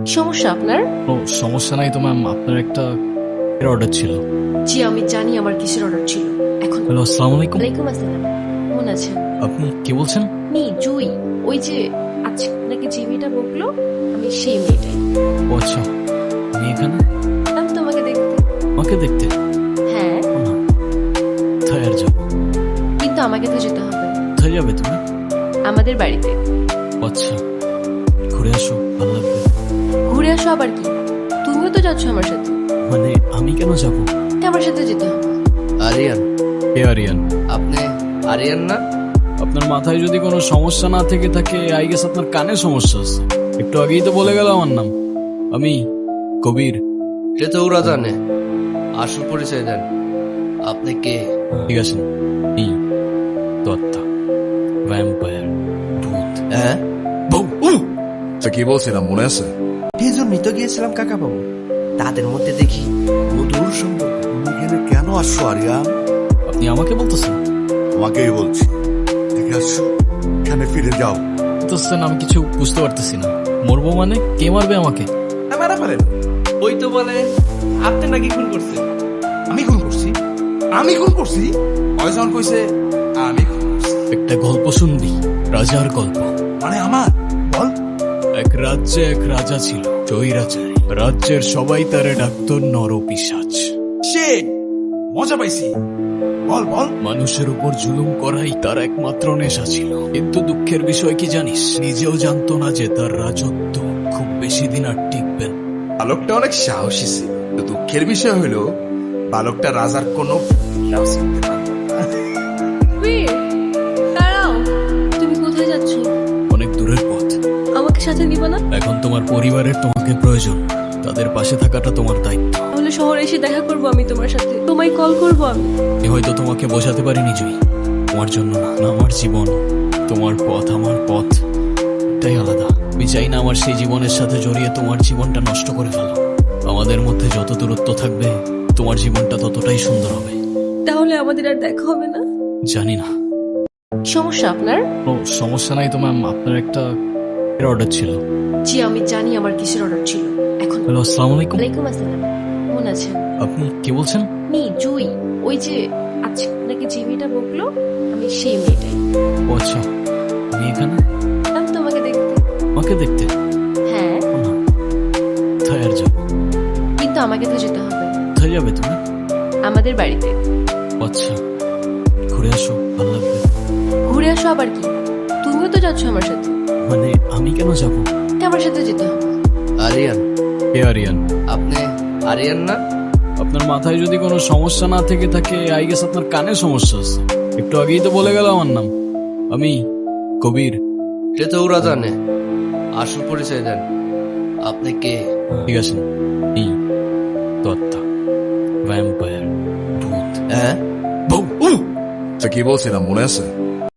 সমস্যা আপনার? ও সমস্যা নাই তো ম্যাম, আপনার একটা অর্ডার ছিল। জি আমি জানি আমার কিসের অর্ডার ছিল। এখন হ্যালো, আসসালামু আলাইকুম। ওয়ালাইকুম আসসালাম। কেমন আছেন? আপনি কে বলছেন? মি জুই, ওই যে আজকে আপনাকে যে মেয়েটা বকলো আমি সেই মেয়েটাই। ও আচ্ছা, আমি এখানে আমি তোমাকে দেখতে। আমাকে দেখতে? হ্যাঁ ও না, কোথায় আর যাবো? কিন্তু আমাকে তো যেতে হবে কোথায় যাবে তুমি? আমাদের বাড়িতে। ও আচ্ছা, ঘুরে আসো, ভালো লাগবে। ঘুরে আসো আবার কি? তুমিও তো যাচ্ছ আমার সাথে। মানে আমি কেন যাবো? আমার সাথে যেতে হবে। আরিয়ান, কে আরিয়ান? আপনি আরিয়ান না? আপনার মাথায় যদি কোনো সমস্যা না থেকে থাকে, আই গেস আপনার কানে সমস্যা আছে। একটু আগেই তো বলে গেল আমার নাম। আমি কবির। সে তো ওরা জানে। আসল পরিচয় দেন, আপনি কে? ঠিক আছে, এই দত্তা, ভ্যাম্পায়ার, ভূত। হ্যাঁ, তো কি বলছিলাম মনে আছে? এই জন্যই তো গিয়েছিলাম কাকা বাবু। তাদের মধ্যে দেখি মধুর সম্পর্ক। তুমি এখানে কেন আসছো আরিয়ান? আপনি আমাকে বলতেছেন? তোমাকেই বলছি, দেখে আসছো, এখানে ফিরে যাও। বলতেছেন আমি কিছু বুঝতে পারতেছি না। মরবো মানে? কে মারবে আমাকে? মারা ফেলেন। ওই তো বলে আপনি নাকি খুন করছেন। আমি খুন করছি? আমি খুন করছি? কয়জন কইছে আমি খুন করছি? একটা গল্প শুনবি, রাজার গল্প। মানে আমার বল। এক রাজ্যে এক রাজা ছিল, স্বৈরাচারী। রাজ্যের সবাই তারে ডাকতো নরপিশাচ। সে মজা পাইছি, বল বল। মানুষের উপর জুলুম করাই তার একমাত্র নেশা ছিল। কিন্তু দুঃখের বিষয় কি জানিস? নিজেও জানতো না যে তার রাজত্ব খুব বেশি দিন আর টিকবে না। বালকটা অনেক সাহসী ছিল, কিন্তু দুঃখের বিষয় হলো বালকটা রাজার কোনো ইলাও চিনতে পারত না। বীর, দাঁড়াও। তুমি কোথায় যাচ্ছ? অনেক দূরের পথ। আমাকে সাথে নিবা না? এখন তোমার পরিবারের তোমাকে প্রয়োজন, তাদের পাশে থাকাটা তোমার দায়িত্ব। তাহলে শহরে এসে দেখা করবো আমি তোমার সাথে, তোমায় কল করবো আমি। আমি হয়তো তোমাকে বোঝাতে পারিনি জুই, তোমার জন্য না, না আমার জীবন, তোমার পথ আমার পথ, এটাই আলাদা। আমি চাই না আমার সেই জীবনের সাথে জড়িয়ে তোমার জীবনটা নষ্ট করে ফেলো। আমাদের মধ্যে যত দূরত্ব থাকবে, তোমার জীবনটা ততটাই সুন্দর হবে। তাহলে আমাদের আর দেখা হবে না? জানি না। সমস্যা আপনার? ও সমস্যা নাই তো ম্যাম, আপনার একটা অর্ডার ছিল। জি আমি জানি আমার কিসের অর্ডার ছিল। এখন হ্যালো, আসসালামু আলাইকুম। ওয়ালাইকুম আসসালাম। কেমন আছেন? আপনি কে বলছেন? মি জুই, ওই যে আজকে আপনাকে যে মেয়েটা বকলো আমি সেই মেয়েটাই। ও আচ্ছা, আমি এখানে আমি তোমাকে দেখতে। আমাকে দেখতে? হ্যাঁ ও না, কোথায় আর যাবো? কিন্তু আমাকে তো যেতে হবে কোথায় যাবে তুমি? আমাদের বাড়িতে। ও আচ্ছা, ঘুরে আসো, ভালো লাগবে। ঘুরে আসো আবার কি? তুমিও তো যাচ্ছ আমার সাথে। মানে আমি কেন যাবো? আমার সাথে যেতে হবে। আরিয়ান, কে আরিয়ান? আপনি আরিয়ান না? আপনার মাথায় যদি কোনো সমস্যা না থেকে থাকে, আই গেস আপনার কানে সমস্যা আছে। একটু আগেই তো বলে গেল আমার নাম। আমি কবির। সে তো ওরা জানে। আসল পরিচয় দেন, আপনি কে? ঠিক আছে, এই দত্তা, ভ্যাম্পায়ার, ভূত। হ্যাঁ, তো কি বলছিলাম মনে আছে?